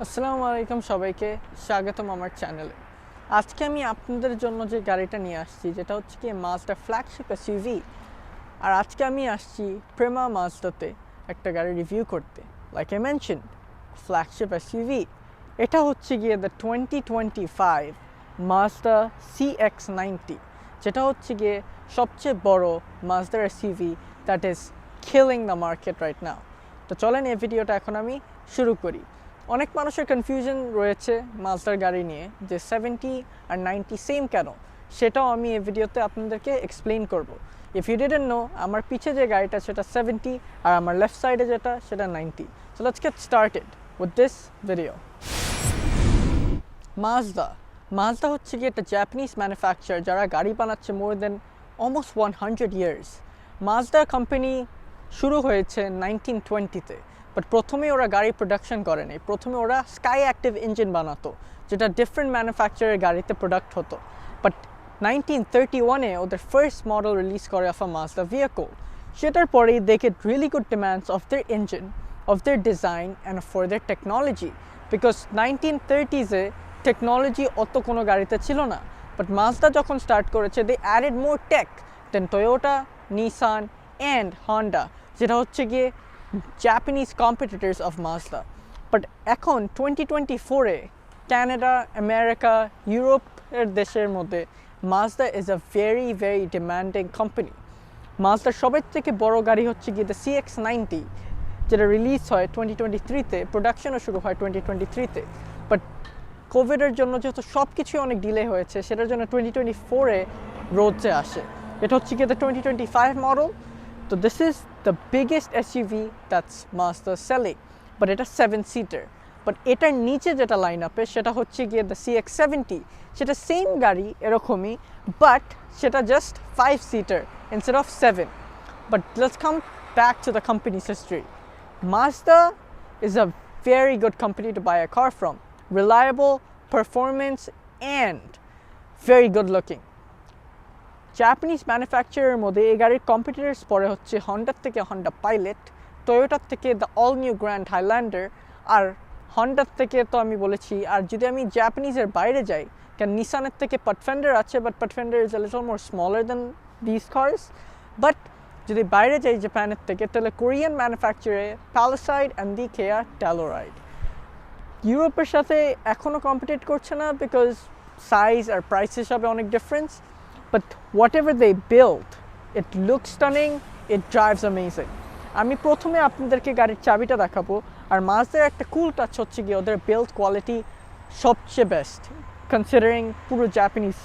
আসসালামু আলাইকুম সবাইকে স্বাগতম আমার চ্যানেলে। আজকে আমি আপনাদের জন্য যে গাড়িটা নিয়ে আসছি যেটা হচ্ছে কি মাজদা ফ্ল্যাগশিপ এসইউভি। আর আজকে আমি আসছি প্রেমা মাজদাতে একটা গাড়ি রিভিউ করতে। Like I mention, flagship SUV. এটা হচ্ছে গিয়ে দ্য 2025 মাজদা CX-90, যেটা হচ্ছে গিয়ে সবচেয়ে বড় মাজদার SUV that is killing the market right now. তো চলেন এই ভিডিওটা এখন আমি শুরু করি। অনেক মানুষের কনফিউশন রয়েছে মাজদার গাড়ি নিয়ে যে 70 আর 90 সেম কেন, সেটাও আমি এই ভিডিওতে আপনাদেরকে এক্সপ্লেইন করব। ইফ ইউ ডিডন্ট নো, আমার পিছে যে গাড়িটা সেটা 70 আর আমার লেফট সাইডে যেটা সেটা 90। So let's get started with this video. Mazda হচ্ছে কি একটা জাপানিজ ম্যানুফ্যাকচার যারা গাড়ি বানাচ্ছে মোর দেন অলমোস্ট 100 ইয়ার্স। মাজদা কোম্পানি শুরু হয়েছে 1920-তে, বাট প্রথমে ওরা গাড়ি প্রোডাকশন করেনি। প্রথমে ওরা স্কাই অ্যাক্টিভ ইঞ্জিন বানাতো, যেটা ডিফারেন্ট ম্যানুফ্যাকচারের গাড়িতে প্রোডাক্ট হতো। বাট 1931-এ ওদের ফার্স্ট মডেল রিলিজ করে অফ আ মাজদা ভেহিকল। সেটার পরেই they get really good demands of their engine, of their design and for their technology, because 1930s-এ টেকনোলজি অত কোনো গাড়িতে ছিল না। বাট মাজদা যখন স্টার্ট করেছে they added more tech than Toyota, Nissan and Honda, যেটা হচ্ছে গিয়ে Japanese competitors of Mazda. But এখন 2024-এ কানাডা, আমেরিকা, ইউরোপের দেশের মধ্যে Mazda is a very demanding company. মাজদার সবের থেকে বড় গাড়ি হচ্ছে গিয়ে দ্য CX-90, যেটা রিলিজ হয় 2023-তে, প্রোডাকশনও শুরু হয় 2023-তে। বাট কোভিডের জন্য যেহেতু সব কিছুই অনেক ডিলে হয়েছে, সেটার জন্য 2024-এ রোডসে আসে। এটা হচ্ছে গিয়ে দ্য 2025 মডেল। তো this is the biggest SUV that's Mazda selling, but এটা 7-সিটার। বাট এটার নিচে যেটা লাইন আপে সেটা হচ্ছে গিয়ে দ্য CX-70, সেটা সেম গাড়ি এরকমই, বাট সেটা just 5-সিটার instead of 7. But let's come back to the company's history. Mazda is a very good company to buy a car from. Reliable, performance, and very good looking. Japanese ম্যানুফ্যাকচারের মধ্যে এই গাড়ির competitors পরে হচ্ছে হন্ডার থেকে Honda Pilot, টয়োটার থেকে the all new Grand Highlander, আর হন্ডার থেকে তো আমি বলেছি। আর যদি আমি জাপানিজের বাইরে যাই, কারণ নিসানের থেকে পাটফেন্ডার আছে, but Pathfinder is a little more smaller than this cars. But যদি বাইরে যাই জাপানের থেকে, তাহলে কোরিয়ান ম্যানুফ্যাকচারে প্যালাসাইড অ্যান্ড দি কেয়া ট্যালোরাইড। ইউরোপের সাথে এখনও কম্পিটিট করছে না, বিকজ সাইজ আর প্রাইস হিসাবে অনেক difference. But whatever they build, it looks stunning, it drives amazing. আমি প্রথমে আপনাদেরকে গাড়ির চাবিটা দেখাবো। আর মাজদার একটা কুল টাচ হচ্ছে গিয়ে ওদের বিল্ড কোয়ালিটি সবচেয়ে বেস্ট কনসিডারিং পুরো জাপানিজ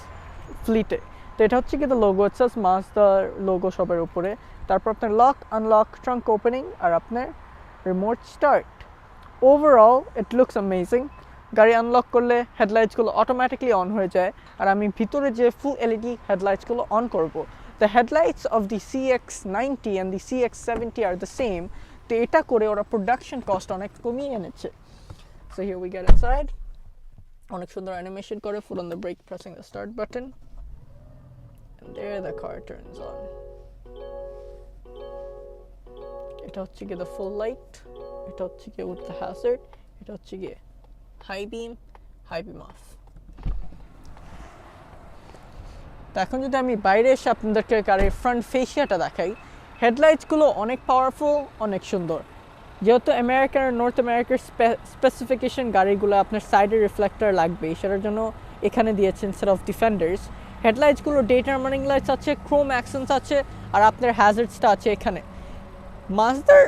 ফ্লিটে। তো এটা হচ্ছে গিয়ে দ্য লোগো, ইটস মাজদার লোগো সবার উপরে। তারপর আপনার লক আনলক, ট্রাঙ্ক ওপেনিং, আর আপনার remote start. Overall it looks amazing. গাড়ি আনলক করলে হেডলাইটসগুলো অটোমেটিকলি অন হয়ে যায়, আর আমি ভিতরে যে ফুল এলইডি হেডলাইটসগুলো অন করব। The headlights of the CX-90 and the CX-70 are the same. তো এটা করে ওরা প্রোডাকশন কস্ট অনেক কমিয়ে এনেছে। So here we get inside. অনেক সুন্দর অ্যানিমেশন করে, foot on the brake, pressing the start button, and there the car turns on. এটা হচ্ছে গিয়ে দ্য ফুল লাইট, এটা হচ্ছে গিয়ে উইথ দ্য হ্যাজার্ড, এটা হচ্ছে গিয়ে হাই বিম অফ। তো এখন যদি আমি বাইরে এসে আপনাদেরকে গাড়ির ফ্রন্ট ফেসিয়াটা দেখাই, হেডলাইটসগুলো অনেক পাওয়ারফুল, অনেক সুন্দর। যেহেতু আমেরিকার, নর্থ আমেরিকার স্পেসিফিকেশন গাড়িগুলো আপনার সাইডে রিফ্লেক্টর লাগবে, সেটার জন্য এখানে দিয়েছেন সেট অফ ডিফেন্ডার্স। হেডলাইটসগুলো ডে টার্মিনিং লাইটস আছে, ক্রোম অ্যাকসেন্টস আছে, আর আপনার হ্যাজার্ডসটা আছে এখানে। মাজদার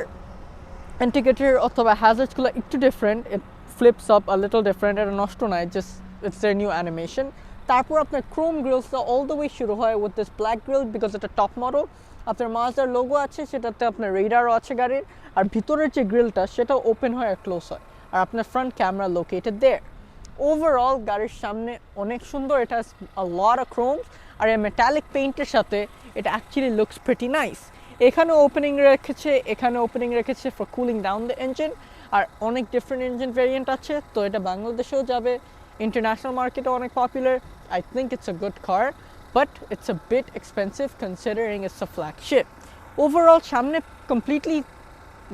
ইন্ডিকেটর অথবা হ্যাজার্ডসগুলো একটু different, flips up a little different, এটা নষ্ট নয়, just it's their new animation. তারপর আপনার ক্রোম গ্রিলসটা অল দ্য ওয়ে শুরু হয় with this black grill because এটা টপ মডেল। আপনার মাজদার লোগো আছে, সেটাতে আপনার রেডারও আছে গাড়ির, আর ভিতরের যে গ্রিলটা সেটা ওপেন হয় আর ক্লোজ হয়, আর আপনার ফ্রন্ট ক্যামেরা লোকেটেড দেয়ার। ওভারঅল গাড়ির সামনে অনেক সুন্দর, এটা a lot of chromes, আর এই মেটালিক পেইন্টের সাথে এটা অ্যাকচুয়ালি লুকস প্রিটি নাইস। এখানে ওপেনিং রেখেছে, এখানে ওপেনিং রেখেছে for cooling down the engine, আর অনেক ডিফারেন্ট ইঞ্জিন ভেরিয়েন্ট আছে। তো এটা বাংলাদেশেও যাবে, ইন্টারন্যাশনাল মার্কেটও অনেক popular. I think it's a good car, but it's a bit expensive considering it's a flagship. Overall সামনে completely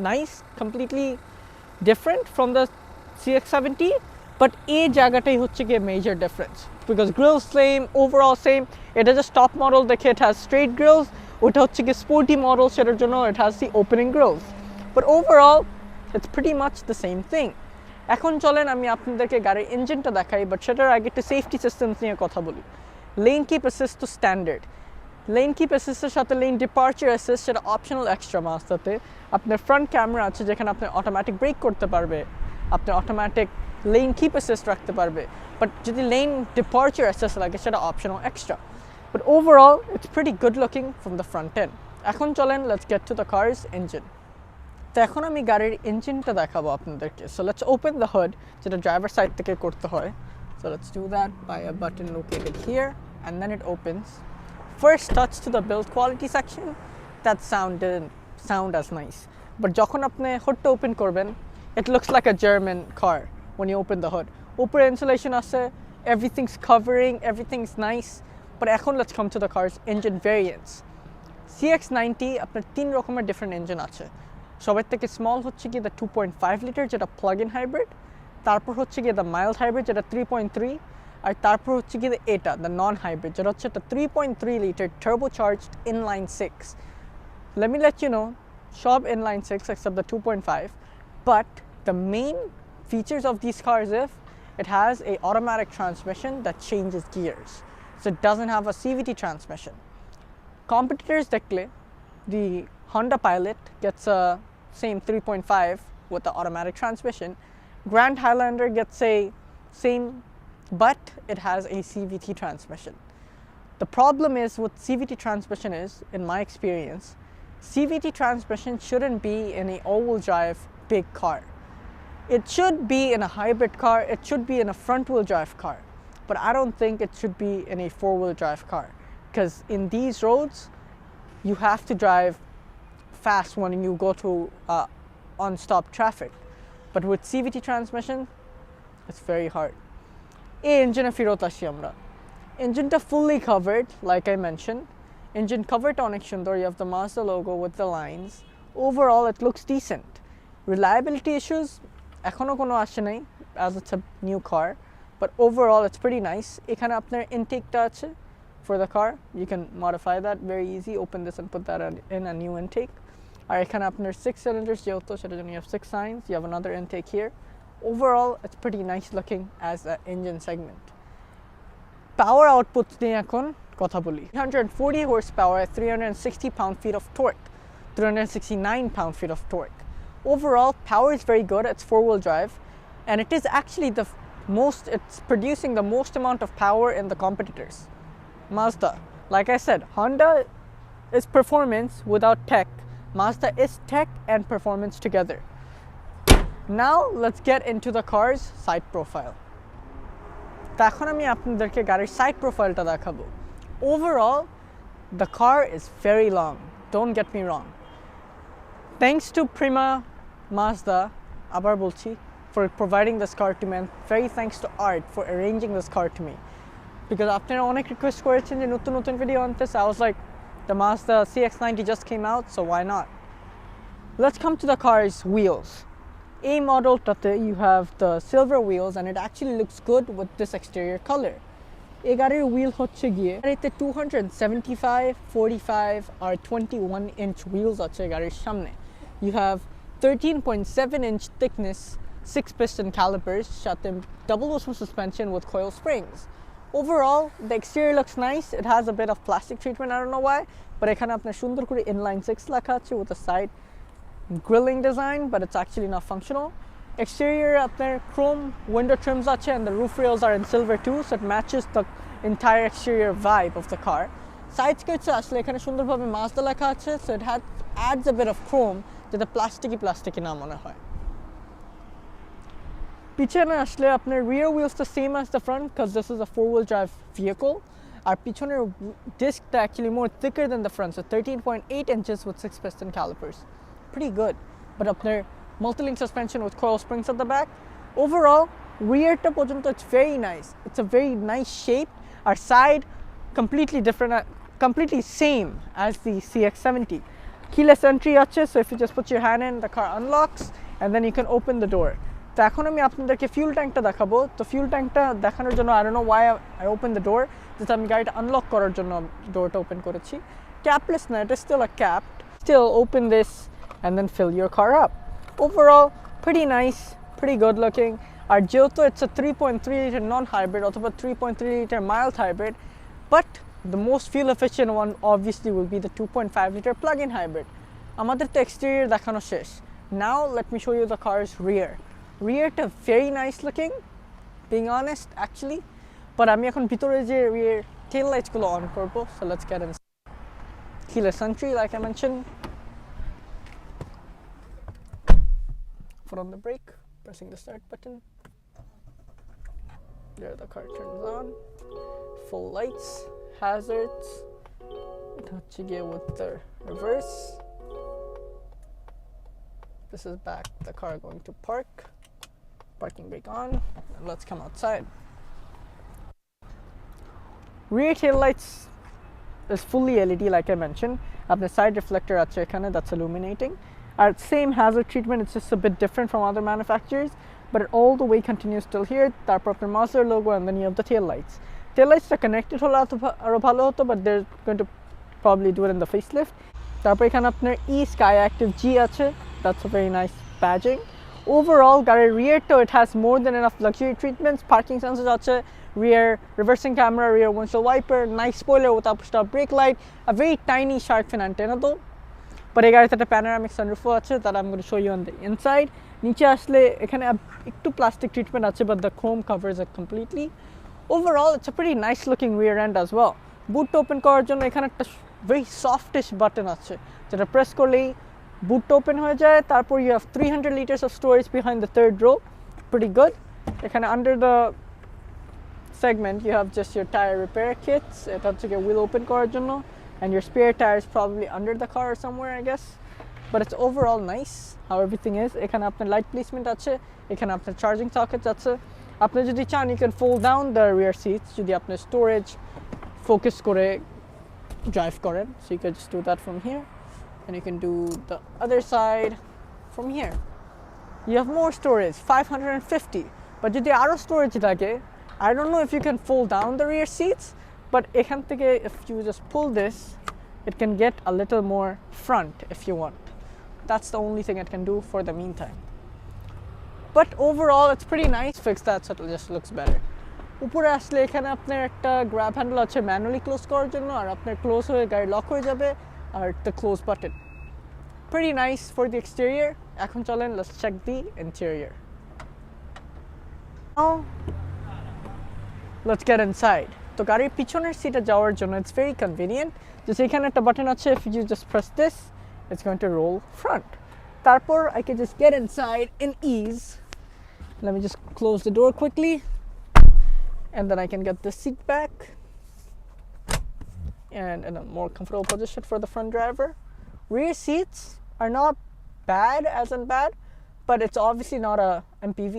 nice, completely different from the CX-70, but এই জায়গাটাই হচ্ছে গিয়ে major difference because grills same, overall same. এটা just top model দেখে it has straight grills, ওটা হচ্ছে গিয়ে sporty model সেটার জন্য it has the opening grills, but overall it's pretty much the same thing. এখন চলেন আমি আপনাদেরকে গাড়ির ইঞ্জিনটা দেখাই, বাট সেটার আগে একটু সেফটি সিস্টেমস নিয়ে কথা বলি। লেন কিপ অ্যাসিস্ট তো স্ট্যান্ডার্ড, লেন কিপ অ্যাসিস্টের সাথে লেন ডিপার্চার অ্যাসিস্ট সেটা অপশনাল এক্সট্রা মাস্টারতে। আপনার ফ্রন্ট ক্যামেরা আছে যেখানে আপনি অটোমেটিক ব্রেক করতে পারবে, আপনি অটোমেটিক লেন কিপ অ্যাসিস্ট রাখতে পারবে, বাট যদি লেন ডিপার্চার অ্যাসিস্ট লাগে সেটা optional extra, but overall it's pretty good looking from the front end. এখন চলেন let's get to the cars engine. তো এখন আমি গাড়ির ইঞ্জিনটা দেখাবো আপনাদেরকে। So let's open the hood, যেটা ড্রাইভার সাইড থেকে করতে হয়। So let's do that by a button located here, and then it opens. First touch to the build quality section, that didn't sound as nice. But যখন আপনি হুডটা open করবেন, it looks like a German car when you open the hood. উপরে insulation আছে, everything's covering, everything's nice. But এখন let's come to the car's engine variants. CX-90 আপনার 3 রকমের different engine আছে। সবার থেকে স্মল হচ্ছে কি দ্য 2.5 লিটার যেটা প্লাগ ইন হাইব্রিড, তারপর হচ্ছে গিয়ে দ্য মাইল্ড হাইব্রিড যেটা 3.3, আর তারপর হচ্ছে গিয়ে এটা দ্য নন হাইব্রিড যেটা হচ্ছে একটা 3.3 litre turbocharged Inline-6. Let me let you know, সব Inline-6 except the 2.5, but the main features of these cars is it has a automatic transmission that changes gears, so it doesn't have a CVT transmission. Competitors দেখলে the Honda Pilot gets a same 3.5 with the automatic transmission. Grand Highlander gets a same, but it has a CVT transmission. The problem is with CVT transmission is, in my experience, CVT transmission shouldn't be in an all-wheel drive big car. It should be in a hybrid car, it should be in a front-wheel drive car, but I don't think it should be in a four-wheel drive car, because in these roads, you have to drive fast when you go to on-stop traffic. But with CVT transmission, it's very hard. এই ইঞ্জিনে ফেরত আসি আমরা। ইঞ্জিনটা fully covered, like I mentioned. Engine coverটা অনেক সুন্দর, you have the Mazda logo with the lines. Overall, it looks decent. Reliability issues, এখনো কোনো আসে নাই, as it's a new car. But overall, it's pretty nice. এখানে আপনার intakeটা আছে for the car. You can modify that very easy. Open this and put that in a new intake. আর এখানে আপনার 6 cylinders যেহেতু সেটার জন্য you have 6 signs. You have another intake here. Overall, it's pretty nice looking as an engine segment. Power output নিয়ে এখন কথা বলি। 340 horsepower, 360 pound-feet of torque, 369 pound-feet of torque. Overall, power is very good. It's four-wheel drive, and it is actually it's producing the most amount of power in the competitors. Mazda, like I said, Honda is performance without tech. Mazda is tech and performance together. Now let's get into the car's side profile. এখন আমি আপনাদেরকে গাড়ির side profile টা দেখাবো. Overall, the car is very long. Don't get me wrong. Thanks to Prima Mazda, আবার বলছি, for providing this car to me, and very thanks to Art for arranging this car to me. Because আপনারা অনেক request করেছেন যে নতুন নতুন video আনতে, so I was like, the Mazda CX-90 just came out, so why not? Let's come to the car's wheels. A model tate you have the silver wheels, and it actually looks good with this exterior color. এই গাড়ির wheel হচ্ছে গিয়ে এতে 275, 45 আর 21 inch wheels আছে গাড়ির সামনে. You have 13.7 inch thickness 6 piston calipers সাথে double wishbone suspension with coil springs. Overall, the exterior looks nice. It has a bit of plastic treatment, I don't know why, but এখানে আপনার সুন্দর করে Inline-6 লেখা আছে with a side grilling design, but it's actually not functional. Exterior আপনার chrome window trims আছে, and the roof rails are in silver too, so it matches the entire exterior vibe of the car. Side skirts আসলে এখানে সুন্দরভাবে Mazda লেখা আছে, so it adds a bit of chrome যাতে প্লাস্টিকি না মনে হয়। পিছনে আসলে আপনার rear wheels the same as the front because this is a four-wheel drive vehicle. আর পিছনের discটা actually more thicker than the front, so 13.8 inches with 6 piston calipers. Pretty good. But আপনার multi-link suspension with coil springs at the back. Overall, rear-টা পর্যন্ত it's very nice. It's a very nice shape. Our side completely different, completely same as the CX-70. Keyless entry আছে, so if you just put your hand in, the car unlocks, and then you can open the door. তো এখন আমি আপনাদেরকে fuel ট্যাঙ্কটা দেখাবো। তো fuel ট্যাঙ্কটা দেখানোর জন্য I don't know why I opened the door, just আমি গাড়িটা আনলক করার জন্য ডোরটা ওপেন করেছি। Capless না, it is still a capped. Still open this and then fill your car up. Overall pretty nice, pretty good looking. আর যেহেতু it's a 3.3 liter non-hybrid অথবা 3.3 liter mild hybrid, but the most fuel efficient one obviously will be the 2.5 liter plug-in hybrid. আমাদের তো exterior দেখানো শেষ. Now let me show you the car's rear. Rear-টা very nice looking, being honest actually, but আমি এখন ভিতরে যে rear tail lights গুলো on করব, so let's get inside. Keyless entry like I mentioned. Foot on the brake, pressing the start button. There the car turns on. Full lights, hazards. It hooks again with the reverse. This is back, the car going to park. Parking brake on. And let's come outside. Rear tail lights is fully LED like I mentioned. Apne side reflector ache ekhane that's illuminating. Our same hazard treatment, it's just a bit different from other manufacturers, but it all the way continues till here. Tarpor apnar Mazda logo and then you have the tail lights. Tail lights are connected holo aro bhalo hoto, but they're going to probably do it in the facelift. Tarpor ekhane apnar Sky Active G ache. That's a very nice badging. Overall, garir rear to it has more than enough luxury treatments. Parking sensors ache, rear reversing camera, rear windshield wiper, nice spoiler with up stop brake light, a very tiny shark fin antenna though. But এই গাড়িতে একটা panoramic sunroof আছে that I'm going to show you on the inside. নিচে আসলে এখানে একটু plastic treatment আছে, but the chrome covers it completely. Overall, it's a pretty nice looking rear end as well. Boot open করার জন্য এখানে একটা very softish button আছে, যেটা press করলেই boot open হয়ে যায়। তারপর you have 300 liters of storage behind the third row. Pretty good. এখানে under the segment you have just your tire repair kits. এটা হচ্ছে কি wheel open করার জন্য, and your spare tire is probably under the car or somewhere I guess, but it's overall nice how everything is. এখানে আপনার light placement আছে, এখানে আপনার charging sockets আছে। আপনি যদি চান you can fold down the rear seats যদি আপনার storage focus করে drive করেন, so you can just do that from here, and you can do the other side from here. You have more storage, 550, but যদি আরো storage লাগে, I don't know if you can fold down the rear seats, but এখান থেকে if you just pull this, it can get a little more front if you want. That's the only thing it can do for the meantime. But overall, it's pretty nice. Fix that so it just looks better. উপরে আসলে এখানে আপনার একটা grab handle আছে manually close করার জন্য, আর আপনার close হয়ে গাড়ি লক হয়ে যাবে, আর the close button. Pretty nice for the exterior. এখন চলেন let's check the interior. Now, let's get inside. তো গাড়ির পিছনের সিটে যাওয়ার জন্য it's very convenient. Just এখানে একটা বাটন আছে, if you just press this, it's going to roll front. তারপর I can just get inside in ease. Let me just close the door quickly, and then I can get the seat back and in a more comfortable position for the front driver. Rear seats are not bad as in bad, but it's obviously not a MPV,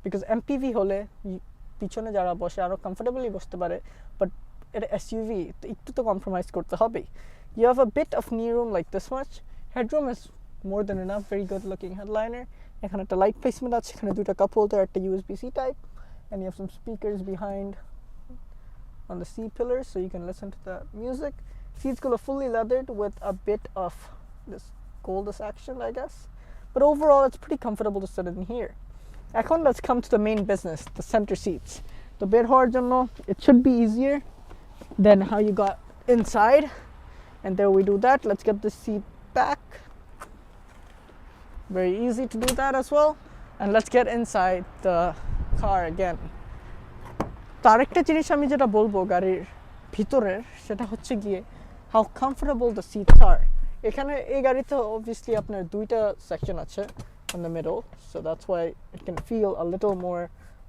because MPV হলে পিছনে যারা বসে আরো comfortably বসতে পারে, but এটা SUV তো একটু তো কম্প্রোমাইজ করতে হবে। You have a bit of knee room like this much. Headroom is more than enough. Very good looking headliner. এখানে একটা light placement আছে, এখানে দুটো cup holder, একটা USB-C type, and you have some speakers behind on the C pillars so you can listen to the music. Seats gulo fully leathered with a bit of this goldish action I guess, but overall it's pretty comfortable to sit in here. এখন let's come to the main business, the center seats. তো বের হওয়ার জন্য it should be easier than how you got inside, and there we do that. Let's get the seat back. Very easy to do that as well, and let's get inside the car again. তো আরেকটা জিনিস আমি যেটা বলবো গাড়ির ভিতরের, সেটা হচ্ছে গিয়ে how comfortable the seats are. এখানে এই গাড়িতে obviously আপনার দুইটা সেকশন আছে in the middle, so that's why it can feel a little more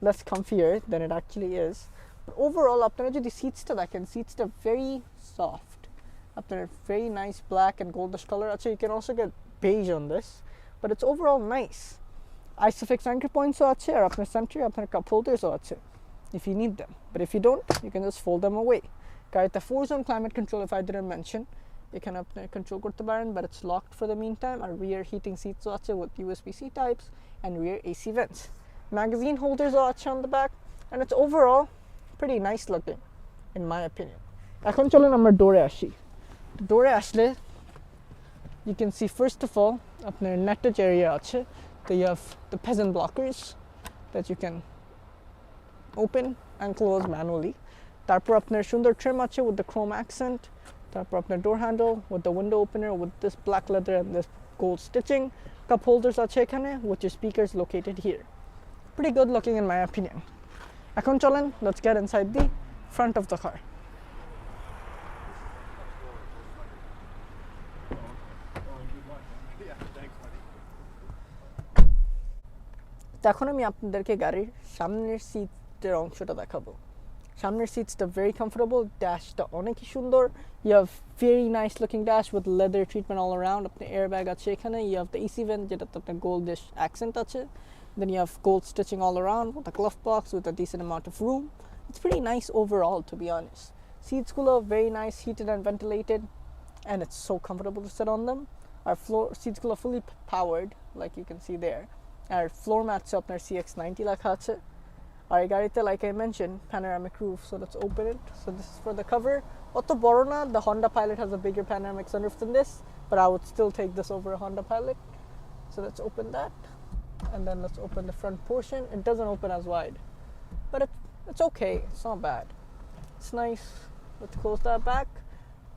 less comfier than it actually is. But overall, আপনারা যদি সিটসটা দেখেন, সিটসটা very soft. আপনার very nice black and goldish color আছে. You can also get beige on this, but it's overall nice. Isofix anchor points আছে, আর আপনার center আপনার cup holders আছে if you need them. But if you don't, you can just fold them away. গাড়িতে 4-zone climate control if I didn't mention. এখানে আপনি control করতে পারেন, but it's locked for the meantime. R rear heating seats আছে with USB-C types and rear AC vents. magazine holders আছে on the back, and it's overall pretty nice looking in my opinion. এখন চলুন আমরা ডোরে আসি। ডোরে আসলে you can see first of all আপনার nettage area আছে, so you have the peasant blockers that you can open and close manually. তারপর আপনার সুন্দর trim আছে with the chrome accent. তারপর আপনার door handle with the window opener with this black leather and this gold stitching. Cup holders আছে এখানে with your speakers located here. Pretty good looking in my opinion. এখন চলেন, let's get inside the front of the car. এখন আমি আপনাদেরকে গাড়ির সামনের সিটের অংশটা দেখাবো। সামনের সিটসটা very comfortable, ড্যাশটা অনেকই সুন্দর। You have very nice looking dash with leather treatment all around. আপনার airbag আছে এখানে, you have the AC vent যেটাতে আপনার goldish accent আছে, then you have gold stitching all around with a glove box with a decent amount of room. It's pretty nice overall, to be honest. Seatsগুলো very nice, heated and ventilated, and it's so comfortable to sit on them. Our floor seatsগুলো fully powered, like you can see there. Our floor mats আপনার CX-90 লেখা আছে। আর এই গাড়িতে, like I mentioned, panoramic roof, so let's open it. So this is for the cover. অত বড় না, the Honda Pilot has a bigger panoramic sunroof than this, but I would still take this over a Honda Pilot. So let's open that, and then let's open the front portion. It doesn't open as wide, but it's okay, it's not bad, it's nice. Let's close that back.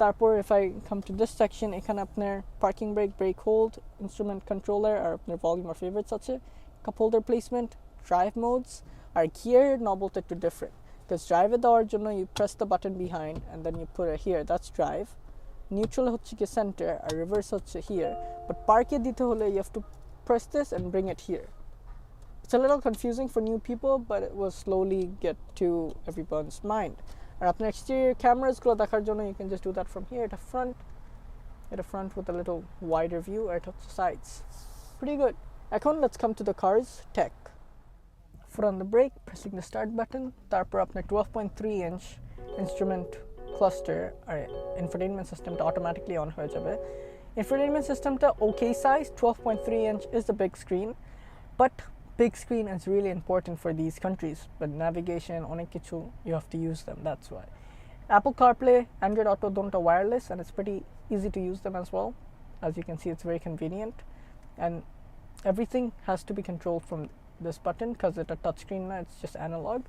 তারপর if I come to this section, এখানে আপনার parking brake, brake hold, instrument controller, আর আপনার volume or favorites আছে, cup holder placement, drive modes. Our gear knobbleটা একটু different, because drive এ দেওয়ার জন্য you press the button behind and then you put it here, that's drive. Neutral হচ্ছে কি center, আর reverse হচ্ছে here, but park এ দিতে হলে you have to press this and bring it here. It's a little confusing for new people, but it will slowly get to everyone's mind. আর আপনার exterior cameras গুলো দেখার জন্য you can just do that from here at the front with a little wider view, or at the sides. Pretty good. এখন let's come to the car's tech. Foot on the brake, pressing the start button. তারপর আপনার 12.3 inch instrument cluster R infotainment systemটা automatically on হয়ে যাবে। Infotainment systemটা okay size, 12.3 inch is the big screen, but big screen is really important for these countries. But navigation, অনেক কিছু, you have to use them, that's why. Apple CarPlay, Android Auto don't are wireless, and it's pretty easy to use them as well. As you can see, it's very convenient, and everything has to be controlled from this button because it's a touchscreen now, it's just analog.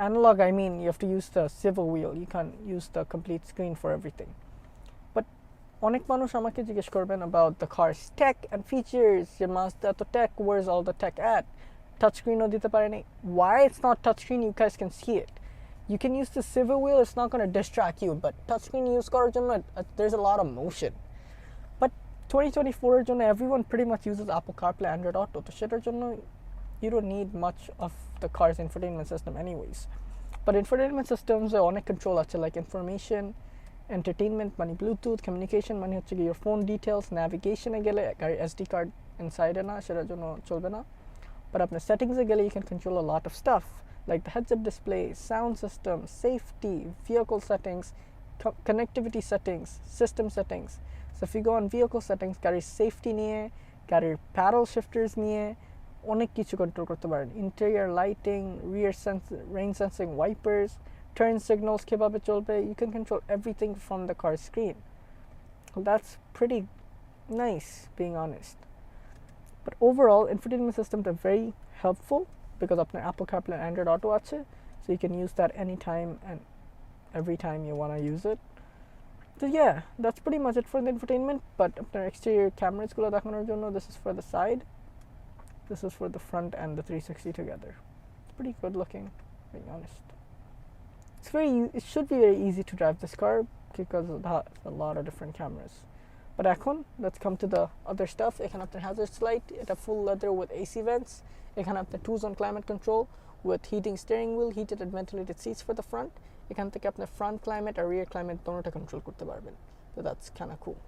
Analog, I mean you have to use the swivel wheel, you can't use the complete screen for everything. But অনেক মানুষ আমাকে জিজ্ঞেস করবেন about the car's tech and features. যে Mazda তো tech, where's all the tech at? Touchscreenও দিতে পারেনি. Why it's not touchscreen, you guys can see it. You can use the swivel wheel, it's not going to distract you, but touchscreen use করার জন্য there's a lot of motion. But 2024 এর জন্য everyone pretty much uses Apple CarPlay, Android Auto, তো সেটার জন্য you don't need much of the car's infotainment system anyways. But infotainment systems are অনেক control আছে, like information, entertainment, মানে Bluetooth, communication, মানে হচ্ছে your phone details, navigation এ গেলে গাড়ির SD card inside এ না, সেটার জন্য চলবে না। But আপনার settings এ গেলে you can control a lot of stuff, like the heads-up display, sound system, safety, vehicle settings, connectivity settings, system settings. So if you go on vehicle settings, গাড়ির safety নিয়ে, গাড়ির paddle shifters নিয়ে অনেক কিছু control করতে পারেন। Interior lighting, rain sensing wipers, turn signals কিভাবে চলবে, you can control everything from the car screen. Well, that's pretty nice, being honest. But overall, infotainment systems are very helpful because আপনার Apple CarPlay and Android Auto আছে, so you can use that anytime and every time you want to use it. So yeah, that's pretty much it for the infotainment. But আপনার exterior cameras গুলো দেখানোর জন্য, this is for the side, this is for the front and the 360 together. It's pretty good looking, being honest. It should be very easy to drive this car because it has a lot of different cameras. But এখন let's come to the other stuff. এখানে আপনার hazards light, এটা full leather with AC vents. এখানে আপনার 2-zone climate control with heating steering wheel, heated and ventilated seats for the front. এখান থেকে আপনার front climate আর rear climate দোনোটা control করতে পারবেন, so that's kind of cool.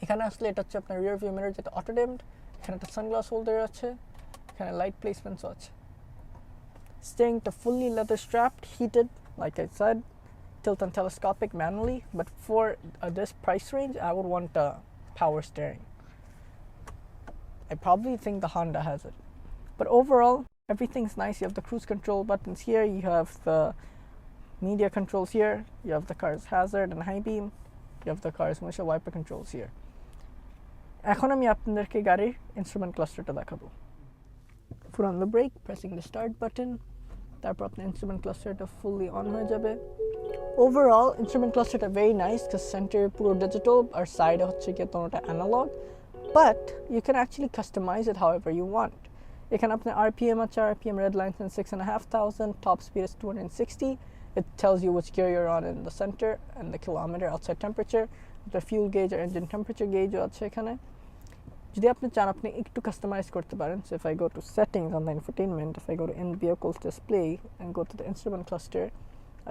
এখানে আসলে এটা হচ্ছে আপনার rear view mirror যেটা auto dimmed, এখানে একটা sunglass holder আছে, এখানে light placements আছে। Steering to fully leather strapped, heated, like I said, tilt and telescopic manually, but for this price range I would want power steering. I probably think the Honda has it, but overall Everything's nice. You have the cruise control buttons here, you have the media controls here, you have the car's hazard and high beam, you have the car's windshield wiper controls here. এখন আমি আপনাদেরকে গাড়ির instrument ক্লাস্টারটা দেখাবো। Foot on the brake, pressing the start button, তারপর আপনার instrument ক্লাস্টারটা fully on হয়ে যাবে। Overall instrument ক্লাস্টারটা ভেরি নাইস because সেন্টার পুরো ডিজিটাল আর সাইডে হচ্ছে গিয়ে তোনোটা analogue, but you can actually customise it however you want. এখানে আপনার RPM আছে, RPM red line is 6,500, top speed is 260. It tells you which gear you're on in the center and the kilometer outside temperature. The fuel gauge or engine temperature gauge আছে এখানে। যদি আপনি চান আপনি একটু কাস্টমাইজ করতে পারেন। So if I go to settings on the infotainment, if I go to in vehicles display and go to the instrument cluster,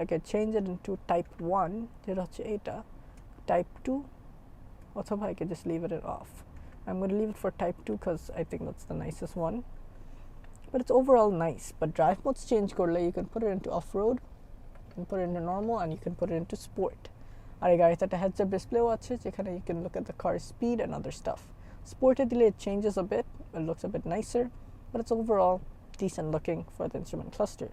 I can change it into type 1 যেটা হচ্ছে এটা, type 2 অথবা I can just leave it off. I'm going to leave it for type 2 because I think that's the nicest one. But it's overall nice. But drive modes change korle, you can put it into off-road, you can put it into normal, and you can put it into sport. আর এই গাড়িতে একটা heads-up display আছে যেখানে you can look at the car's speed and other stuff. Sport দিলে it changes a bit, it looks a bit nicer, but it's overall decent looking for the instrument cluster.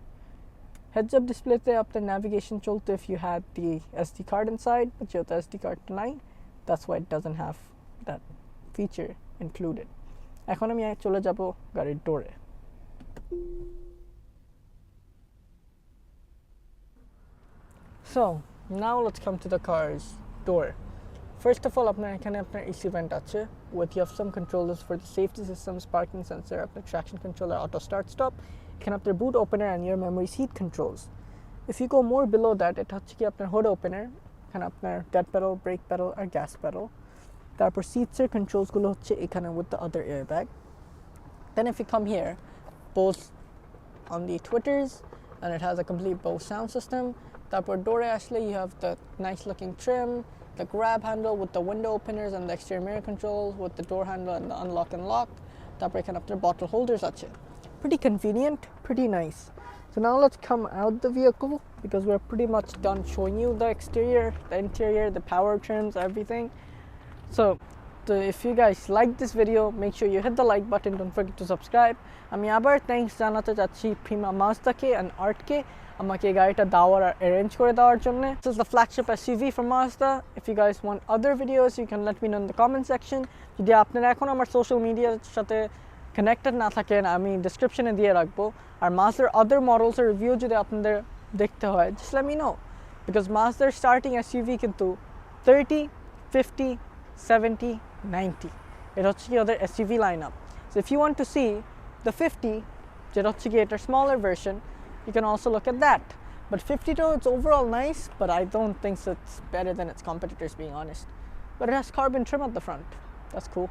Heads-up display te আপনার navigation চলতো if you had the SD card inside, but যেহেতু SD card নাই, that's why it doesn't have that feature included. এখন আমি চলে যাব গাড়ির ডোরে। So now let's come to the car's door. First of all, আপনার এখানে আপনার AC vent আছে with you have some controllers for the safety systems, parking sensor, আপনার traction controller, auto start stop. এখানে আপনার boot opener and your memory seat controls. If you go more below that, এটা হচ্ছে কি আপনার hood opener, এখানে আপনার dead pedal, brake pedal আর gas pedal. তারপর seats এর controls গুলো হচ্ছে এখানে with the other airbag. Then if you come here, both on the tweeters, and it has a complete Bose sound system. তারপর ডোরে আসলে you have the nice looking trim, the grab handle with the window openers and the exterior mirror controls with the door handle and the unlock and lock. তারপর এখানে আপনার bottle holders আছে. Pretty convenient, pretty nice. So now let's come out the vehicle because we're pretty much done showing you the exterior, the interior, the power trims, everything. So if you guys like this video, make sure you hit the like button, don't forget to subscribe. আমি আবার thanks জানাতে চাচ্ছি Prima Mazda K and Art কে আমাকে এই গাড়িটা দেওয়ার আর arrange করে দেওয়ার জন্য। This is the flagship SUV from Mazda. If you guys want other videos, you can let me know in the comment section. যদি আপনারা এখন আমার সোশ্যাল মিডিয়ার সাথে কানেক্টেড না থাকেন, আমি ডেসক্রিপশনে দিয়ে রাখবো। আর Mazdaর other models এর রিভিউ যদি আপনাদের দেখতে হয়, just let me know. Because Mazdaর starting SUV কিন্তু 30, 50, 70, 90. এটা হচ্ছে কি ওদের SUV lineup. So if you want to see the 50, যেটা হচ্ছে কি এটার smaller version, you can also look at that. But 52, it's overall nice, but I don't think it's better than its competitors, being honest. But it has carbon trim at the front. That's cool.